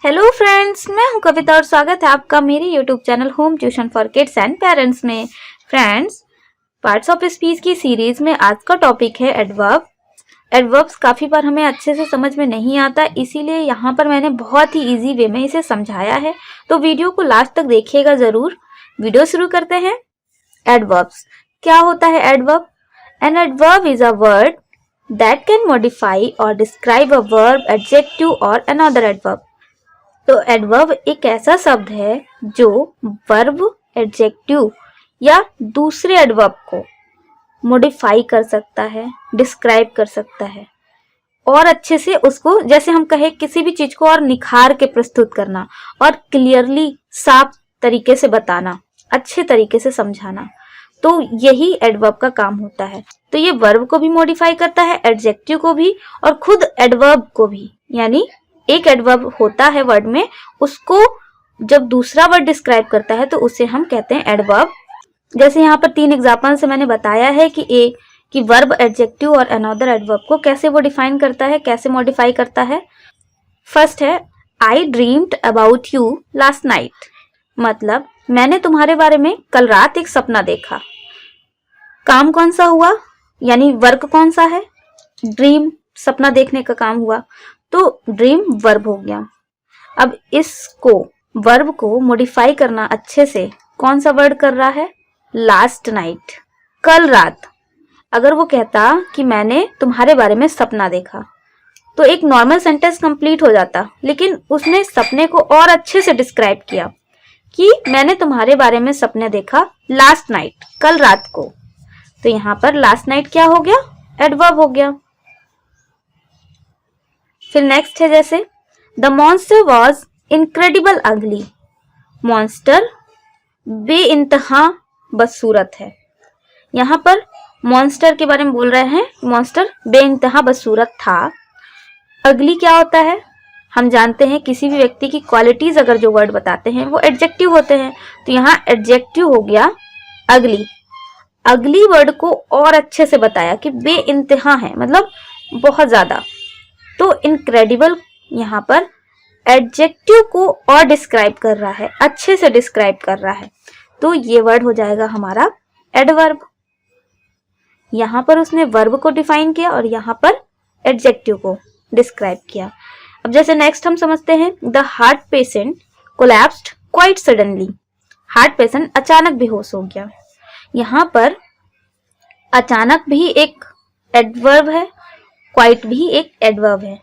Hello friends, मैं हूं कविता और स्वागत है आपका मेरे YouTube channel home tuition for kids and parents में। फ्रेंड्स, पार्ट्स ऑफ स्पीच की सीरीज में आज का टॉपिक है एडवर्ब। एडवर्ब्स काफ़ी बार हमें अच्छे से समझ में नहीं आता, इसीलिए यहाँ पर मैंने बहुत ही इजी वे में इसे समझाया है, तो वीडियो को लास्ट तक देखिएगा ज़रूर। वीडियो शुरू करते हैं। एडवर्ब्स क्या होता है? Adverb an adverb is a word that can modify और डिस्क्राइब अ वर्ब, एडजेक्टिव और अनदर एडवर्ब। तो एडवर्ब एक ऐसा शब्द है जो वर्ब, एडजेक्टिव या दूसरे एडवर्ब को मॉडिफाई कर सकता है, डिस्क्राइब कर सकता है और अच्छे से उसको, जैसे हम कहें किसी भी चीज को और निखार के प्रस्तुत करना और क्लियरली साफ तरीके से बताना, अच्छे तरीके से समझाना, तो यही एडवर्ब का काम होता है। तो ये वर्ब को भी मॉडिफाई करता है, एडजेक्टिव को भी और खुद एडवर्ब को भी। यानी एक एडवर्ब होता है वर्ड में, उसको जब दूसरा वर्ड डिस्क्राइब करता है तो उसे हम कहते हैं एडवर्ब। जैसे यहाँ पर 3 एग्जाम्पल से मैंने बताया है कि वर्ब, एडजेक्टिव और अनदर एडवर्ब को कैसे वो डिफाइन करता है, कैसे मॉडिफाई करता है। फर्स्ट है आई dreamed about you last night, मतलब मैंने तुम्हारे बारे में कल रात एक सपना देखा। काम कौन सा हुआ, यानी वर्क कौन सा है? ड्रीम, सपना देखने का काम हुआ, तो ड्रीम वर्ब हो गया। अब इसको वर्ब को मॉडिफाई करना अच्छे से कौन सा वर्ड कर रहा है? लास्ट नाइट, कल रात। अगर वो कहता कि मैंने तुम्हारे बारे में सपना देखा, तो एक नॉर्मल सेंटेंस कंप्लीट हो जाता, लेकिन उसने सपने को और अच्छे से डिस्क्राइब किया कि मैंने तुम्हारे बारे में सपने देखा लास्ट नाइट, कल रात को। तो यहाँ पर लास्ट नाइट क्या हो गया? एडवर्ब हो गया। फिर नेक्स्ट है जैसे द मॉन्स्टर वॉज इनक्रेडिबल अगली, मॉन्स्टर बेइंतहा बदसूरत है। यहाँ पर मॉन्स्टर के बारे में बोल रहे हैं, मॉन्स्टर बेइंतहा बदसूरत था। अगली क्या होता है? हम जानते हैं किसी भी व्यक्ति की क्वालिटीज अगर जो वर्ड बताते हैं वो एडजेक्टिव होते हैं, तो यहाँ एडजेक्टिव हो गया अगली। अगली वर्ड को और अच्छे से बताया कि बेइंतहा है, मतलब बहुत ज्यादा। तो इनक्रेडिबल यहाँ पर एडजेक्टिव को और डिस्क्राइब कर रहा है, अच्छे से डिस्क्राइब कर रहा है, तो ये वर्ड हो जाएगा हमारा एडवर्ब। यहाँ पर उसने वर्ब को डिफाइन किया और यहाँ पर एडजेक्टिव को डिस्क्राइब किया। अब जैसे नेक्स्ट हम समझते हैं the heart patient collapsed quite suddenly, heart patient अचानक बेहोश हो गया। यहाँ पर अचानक भी एक एडवर्ब है, क्वाइट भी एक एडवर्ब है।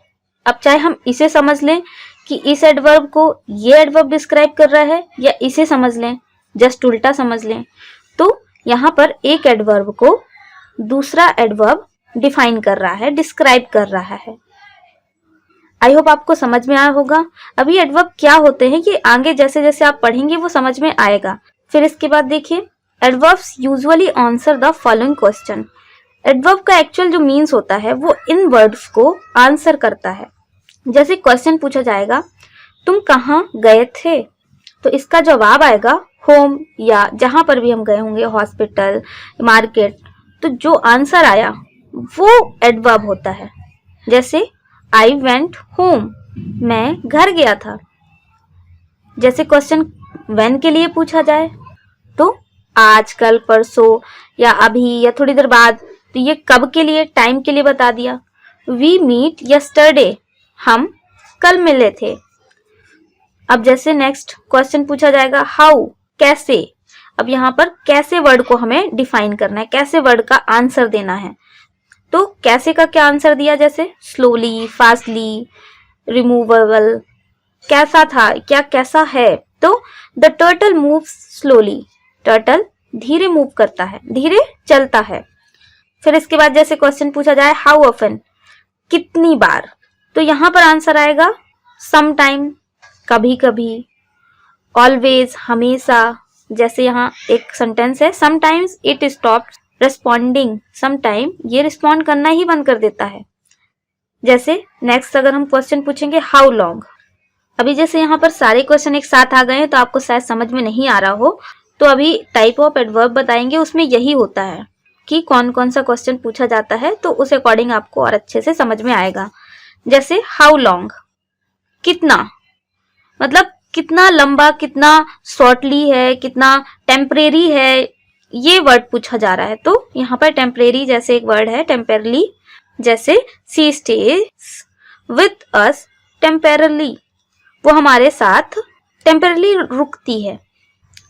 अब चाहे हम इसे समझ लें कि इस एडवर्ब को ये एडवर्ब डिस्क्राइब कर रहा है, या इसे समझ लें, जस्ट उल्टा समझ लें, तो यहाँ पर एक एडवर्ब को दूसरा एडवर्ब डिफाइन कर रहा है, डिस्क्राइब कर रहा है। आई होप आपको समझ में आया होगा। अभी एडवर्ब क्या होते हैं ये आगे जैसे जैसे आप पढ़ेंगे वो समझ में आएगा। फिर इसके बाद देखिए adverbs usually answer the following question. Adverb का एक्चुअल जो मीन्स होता है वो इन वर्ड्स को आंसर करता है। जैसे क्वेश्चन पूछा जाएगा तुम कहाँ गए थे, तो इसका जवाब आएगा होम, या जहां पर भी हम गए होंगे, हॉस्पिटल, मार्केट, तो जो आंसर आया वो एडवर्ब होता है। जैसे आई वेंट होम, मैं घर गया था। जैसे क्वेश्चन व्हेन के लिए पूछा जाए तो आज, कल, परसों या अभी या थोड़ी देर बाद, तो ये कब के लिए, टाइम के लिए बता दिया। वी मीट यस्टरडे, हम कल मिले थे। अब जैसे नेक्स्ट क्वेश्चन पूछा जाएगा हाउ, कैसे। अब यहाँ पर कैसे वर्ड को हमें डिफाइन करना है, कैसे वर्ड का आंसर देना है। तो कैसे का क्या आंसर दिया, जैसे स्लोली, फास्टली, रिमूवेबल, कैसा था, क्या कैसा है। तो the turtle moves slowly, turtle धीरे मूव करता है, धीरे चलता है। फिर इसके बाद जैसे क्वेश्चन पूछा जाए हाउ ऑफन, कितनी बार, तो यहाँ पर आंसर आएगा सम टाइम, कभी कभी, ऑलवेज, हमेशा। जैसे यहाँ एक सेंटेंस है sometimes it stops responding, some time ये रिस्पॉन्ड करना ही बंद कर देता है। जैसे नेक्स्ट अगर हम क्वेश्चन पूछेंगे हाउ लॉन्ग। अभी जैसे यहाँ पर सारे क्वेश्चन एक साथ आ गए हैं तो आपको शायद समझ में नहीं आ रहा हो, तो अभी टाइप ऑफ एडवर्ब बताएंगे, उसमें यही होता है कि कौन कौन सा क्वेश्चन पूछा जाता है, तो उस अकॉर्डिंग आपको और अच्छे से समझ में आएगा। जैसे हाउ लॉन्ग, कितना, मतलब कितना लंबा, कितना शॉर्टली है, कितना टेम्परेरी है, ये वर्ड पूछा जा रहा है। तो यहाँ पर टेम्परेरी जैसे एक वर्ड है, टेम्परली, जैसे she stage with us temporarily, वो हमारे साथ टेम्परली रुकती है।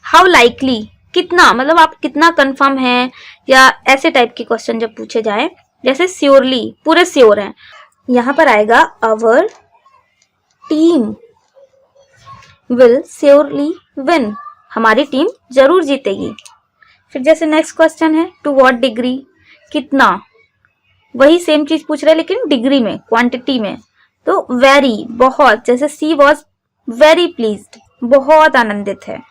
हाउ लाइकली, कितना, मतलब आप कितना कंफर्म है, या ऐसे टाइप के क्वेश्चन जब पूछे जाए, जैसे श्योरली, पूरे श्योर हैं, यहाँ पर आएगा our team will surely win, हमारी टीम जरूर जीतेगी। फिर जैसे नेक्स्ट क्वेश्चन है टू व्हाट डिग्री, कितना, वही सेम चीज पूछ रहे हैं लेकिन डिग्री में, क्वांटिटी में। तो वेरी, बहुत, जैसे सी वॉज वेरी प्लीज्ड, बहुत आनंदित है।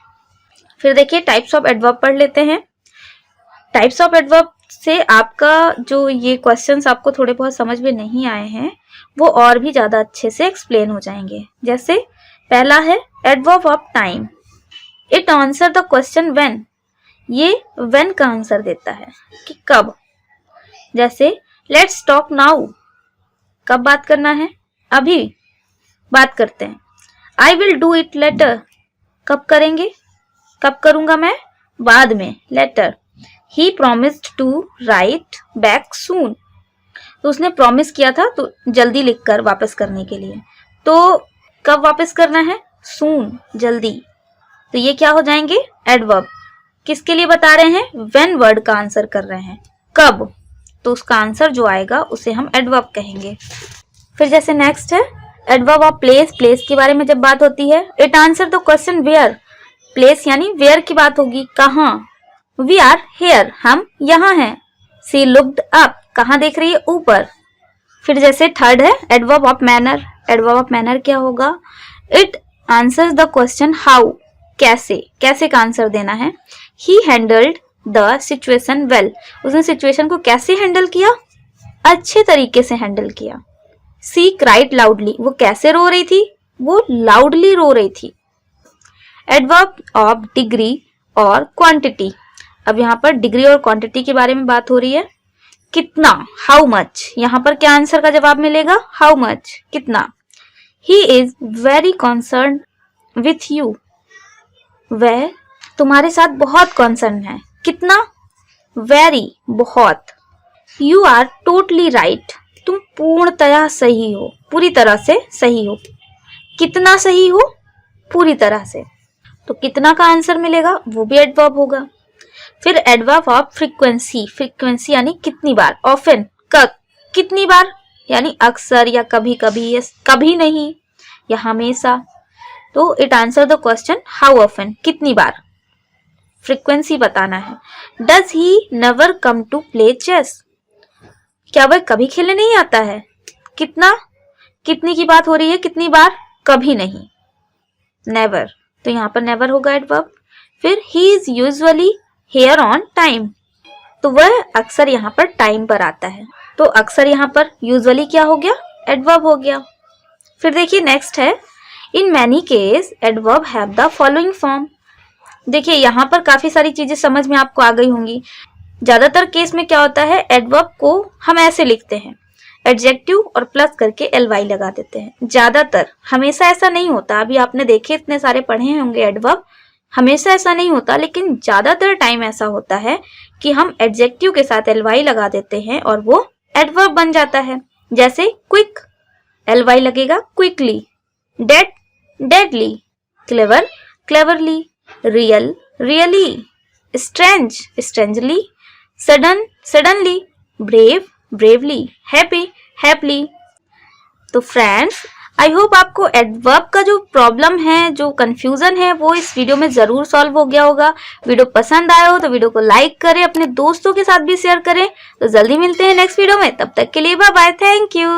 फिर देखिए टाइप्स ऑफ एडवर्ब पढ़ लेते हैं। टाइप्स ऑफ एडवर्ब से आपका जो ये क्वेश्चंस आपको थोड़े बहुत समझ में नहीं आए हैं वो और भी ज्यादा अच्छे से एक्सप्लेन हो जाएंगे। जैसे पहला है adverb of time, it answer the question when, ये व्हेन का आंसर देता है कि कब। जैसे लेट्स टॉक नाउ, कब बात करना है, अभी बात करते हैं। I will do it later, कब करेंगे, कब करूंगा मैं, बाद में, later. He promised to write back soon, तो उसने प्रॉमिस किया था तो जल्दी लिखकर वापस करने के लिए। तो कब वापस करना है, सून, जल्दी। तो ये क्या हो जाएंगे, एडवर्ब। किसके लिए बता रहे हैं, व्हेन वर्ड का आंसर कर रहे हैं, कब, तो उसका आंसर जो आएगा उसे हम एडवर्ब कहेंगे। फिर जैसे नेक्स्ट है एडवर्ब ऑफ प्लेस, प्लेस के बारे में जब बात होती है, it answer the question where, place यानी वेयर की बात होगी, कहाँ। वी आर हेयर, हम यहाँ हैं। सी लुक्ड अप, कहाँ देख रही है, ऊपर। फिर जैसे थर्ड है adverb of manner, adverb of manner क्या होगा, it answers the question how, कैसे, कैसे का आंसर देना है। ही हैंडल्ड द सिचुएशन वेल, उसने सिचुएशन को कैसे हैंडल किया, अच्छे तरीके से हैंडल किया। सी क्राइड लाउडली, वो कैसे रो रही थी, वो लाउडली रो रही थी। एडवर्ब ऑफ डिग्री और क्वांटिटी, अब यहाँ पर डिग्री और क्वांटिटी के बारे में बात हो रही है। कितना, हाउ मच, यहाँ पर क्या आंसर का जवाब मिलेगा, हाउ मच, कितना। He is very concern with you, वह तुम्हारे साथ बहुत कंसर्न है, कितना, वेरी, बहुत। यू आर टोटली राइट, तुम पूर्णतया सही हो, पूरी तरह से सही हो। कितना सही हो, पूरी तरह से। तो कितना का आंसर मिलेगा, वो भी एडवर्ब होगा। फिर एडवर्ब ऑफ फ्रीक्वेंसी, फ्रीक्वेंसी यानी कितनी बार, ऑफन, कितनी बार यानी अक्सर या कभी कभी, या कभी नहीं या हमेशा। तो it answer the question how often, कितनी बार, फ्रीक्वेंसी बताना है। Does he never come to play chess, क्या वह कभी खेलने नहीं आता है, कितना, कितनी की बात हो रही है, कितनी बार, कभी नहीं, नेवर, तो यहाँ पर नेवर होगा एडवर्ब। फिर he is usually here on time, तो वह अक्सर यहाँ पर टाइम पर आता है, तो अक्सर यहाँ पर यूजुअली क्या हो गया, एडवर्ब हो गया। फिर देखिए नेक्स्ट है in many case adverb have the following form. देखिए यहाँ पर काफी सारी चीजें समझ में आपको आ गई होंगी। ज्यादातर केस में क्या होता है, एडवर्ब को हम ऐसे लिखते हैं, एडजेक्टिव और प्लस करके एलवाई लगा देते हैं। ज्यादातर, हमेशा ऐसा नहीं होता। अभी आपने देखे इतने सारे पढ़े होंगे एडवर्ब, हमेशा ऐसा नहीं होता, लेकिन ज्यादातर टाइम ऐसा होता है कि हम एडजेक्टिव के साथ एलवाई लगा देते हैं और वो एडवर्ब बन जाता है। जैसे क्विक, एलवाई लगेगा quickly, dead, deadly, clever, cleverly, real, really, strange, strangely, sudden, suddenly, brave, bravely, happy, happily. तो फ्रेंड्स, आई होप आपको एडवर्ब का जो प्रॉब्लम है, जो कंफ्यूजन है, वो इस वीडियो में जरूर सॉल्व हो गया होगा। वीडियो पसंद आया हो तो वीडियो को लाइक करें, अपने दोस्तों के साथ भी शेयर करें। तो जल्दी मिलते हैं नेक्स्ट वीडियो में, तब तक के लिए बाय बाय, थैंक यू।